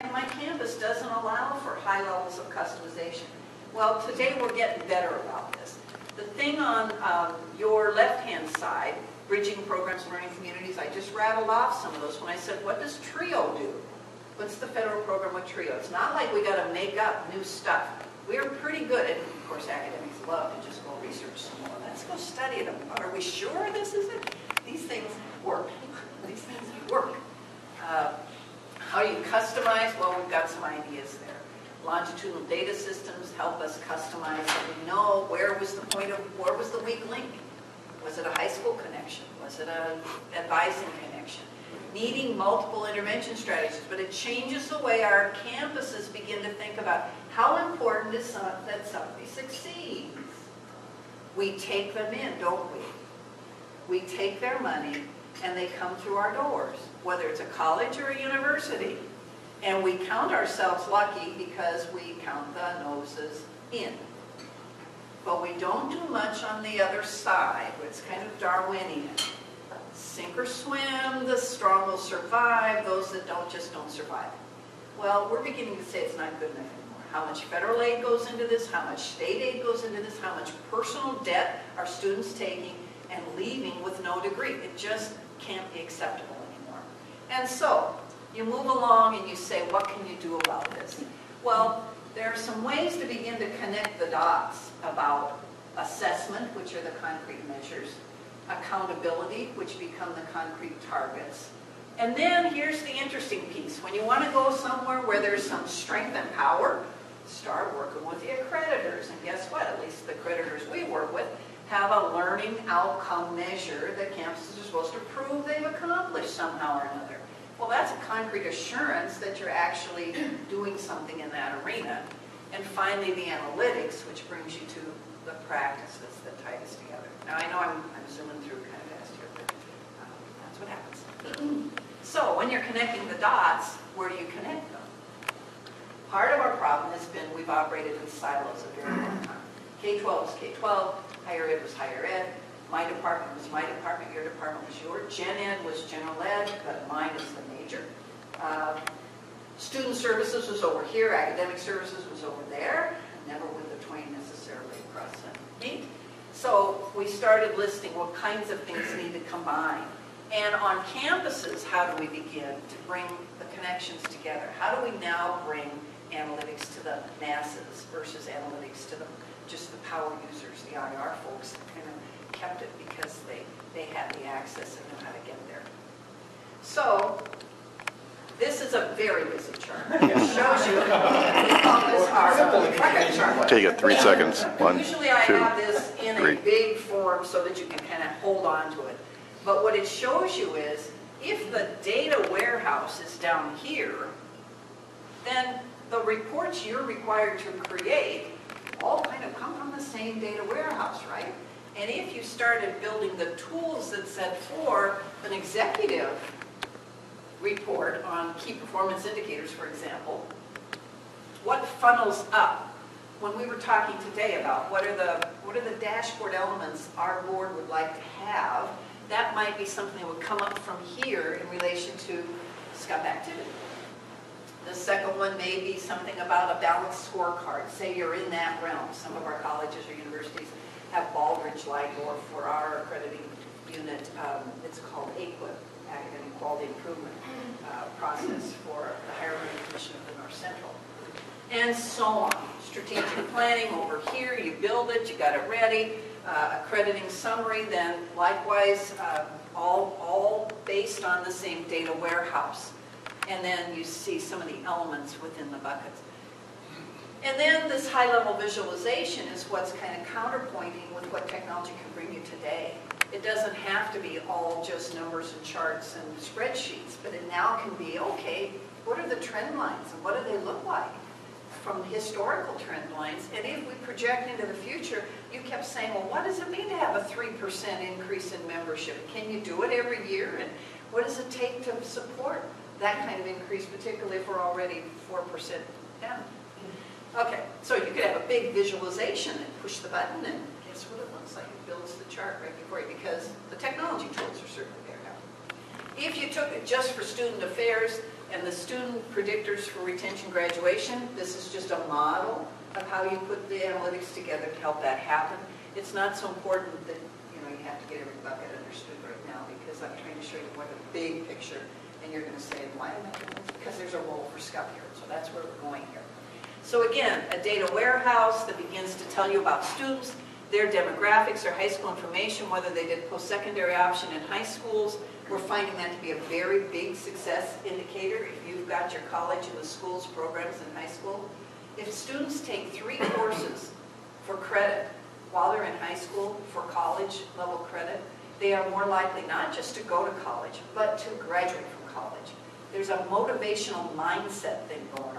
And my campus doesn't allow for high levels of customization. Well, today we're getting better about this. The thing on your left-hand side, bridging programs and learning communities, I just rattled off some of those when I said, what does TRIO do? What's the federal program with TRIO? It's not like we got to make up new stuff. We're pretty good, and of course academics love to just go research some more. Let's go study them. Are we sure this is it? These things work. These things work. How you customize? Well, we've got some ideas there. Longitudinal data systems help us customize so we know where was the weak link. Was it a high school connection? Was it an advising connection? Needing multiple intervention strategies, but it changes the way our campuses begin to think about how important is that somebody succeeds. We take them in, don't we? We take their money and they come through our doors, whether it's a college or a university. And we count ourselves lucky because we count the noses in. But we don't do much on the other side. It's kind of Darwinian. Sink or swim, the strong will survive, those that don't just don't survive. Well, we're beginning to say it's not good enough anymore. How much federal aid goes into this, how much state aid goes into this, how much personal debt are students taking and leaving with no degree. It just can't be acceptable anymore. And so, you move along and you say, what can you do about this? Well, there are some ways to begin to connect the dots about assessment, which are the concrete measures, accountability, which become the concrete targets. And then here's the interesting piece. When you want to go somewhere where there's some strength and power, start working with the accreditors. And guess what? At least the accreditors we work with have a learning outcome measure that campuses are supposed to prove they've accomplished somehow or another. Well, that's a concrete assurance that you're actually doing something in that arena. And finally, the analytics, which brings you to the practices that tie us together. Now, I know I'm zooming through kind of fast here, but that's what happens. So, when you're connecting the dots, where do you connect them? Part of our problem has been we've operated in silos a very long time. K-12 was K-12, higher ed was higher ed, my department was my department, your department was yours, gen ed was general ed, but mine is the major. Student services was over here, academic services was over there, never with the twain necessarily across and meet. So we started listing what kinds of things need to combine. And on campuses, how do we begin to bring the connections together? How do we now bring analytics to the masses versus analytics to just the power users, the IR folks that kind of kept it because they had the access and knew how to get there. So this is a very busy chart. It shows you, we call this our record chart. Okay, you got 3 seconds. 1, Usually I 2, have this in 3. a big form so that you can kind of hold on to it. But what it shows you is, if the data warehouse is down here, then the reports you're required to create all kind of come from the same data warehouse, right? And if you started building the tools that said for an executive report on key performance indicators, for example, what funnels up? When we were talking today about what are the dashboard elements our board would like to have, that might be something that would come up from here in relation to SCUP activity. The second one may be something about a balanced scorecard. Say you're in that realm. Some of our colleges or universities have Baldrige-Ligor for our accrediting unit. It's called AQUIP, Academic Quality Improvement Process for the Higher Learning Commission of the North Central. And so on. Strategic planning over here, you build it, you got it ready. Accrediting summary, then likewise, all based on the same data warehouse. And then you see some of the elements within the buckets. And then this high-level visualization is what's kind of counterpointing with what technology can bring you today. It doesn't have to be all just numbers and charts and spreadsheets, but it now can be, okay, what are the trend lines and what do they look like from historical trend lines? And if we project into the future, you kept saying, well, what does it mean to have a 3% increase in membership? Can you do it every year? And what does it take to support that kind of increase, particularly if we're already 4% down? Okay, so you could have a big visualization and push the button and guess what it looks like? It builds the chart right before you because the technology tools are certainly there now. If you took it just for student affairs, And the student predictors for retention graduation, this is just a model of how you put the analytics together to help that happen. It's not so important that you have to get every bucket understood right now, because I'm trying to show you what a big picture, and you're going to say, why am I doing this? Because there's a role for SCUP here, so that's where we're going here. So again, a data warehouse that begins to tell you about students, their demographics, their high school information, whether they did post-secondary option in high schools. We're finding that to be a very big success indicator if you've got your college and the schools programs in high school. If students take 3 courses for credit while they're in high school for college level credit, they are more likely not just to go to college, but to graduate from college. There's a motivational mindset thing going on.